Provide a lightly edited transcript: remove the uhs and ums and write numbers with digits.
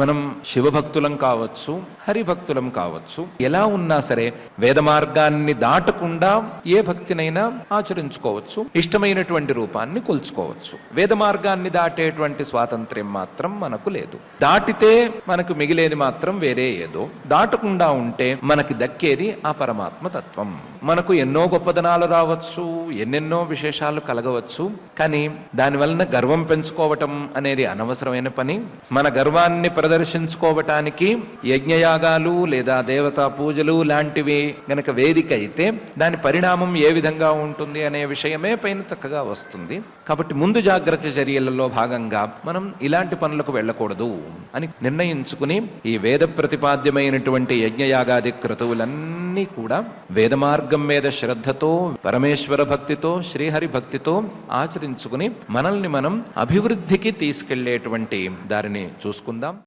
మనం శివభక్తులం కావచ్చు, హరిభక్తులం కావచ్చు, ఎలా ఉన్నా సరే వేద మార్గాన్ని దాటకుండా ఏ భక్తినైనా ఆచరించుకోవచ్చు, ఇష్టమైనటువంటి రూపాన్ని కొలుచుకోవచ్చు. వేద మార్గాన్ని దాటేటువంటి స్వాతంత్ర్యం మాత్రం మనకు లేదు. దాటితే మనకు మిగిలేది మాత్రం వేరే ఏదో, దాటకుండా ఉంటే మనకి దక్కేది ఆ పరమాత్మ తత్వం. మనకు ఎన్నో గొప్పదనాలు రావచ్చు, ఎన్నెన్నో విశేషాలు కలగవచ్చు, కానీ దానివలన గర్వం పెంచుకోవటం అనేది అనవసరమైన పని. మన గర్వాన్ని ప్రదర్శించుకోవటానికి యజ్ఞయాగాలు లేదా దేవతా పూజలు లాంటివి గనక వేదిక అయితే దాని పరిణామం ఏ విధంగా ఉంటుంది అనే విషయమే పైన చక్కగా వస్తుంది. కాబట్టి ముందు జాగ్రత్త చర్యలలో భాగంగా మనం ఇలాంటి పనులకు వెళ్ళకూడదు అని నిర్ణయించుకుని ఈ వేద ప్రతిపాద్యమైనటువంటి యజ్ఞయాగాది క్రతువులన్నీ కూడా వేద మార్గం మీద శ్రద్ధతో, పరమేశ్వర భక్తితో, శ్రీహరి భక్తితో ఆచరించుకుని మనల్ని మనం అభివృద్ధికి తీసుకెళ్లేటువంటి దారిని చూసుకుందాం.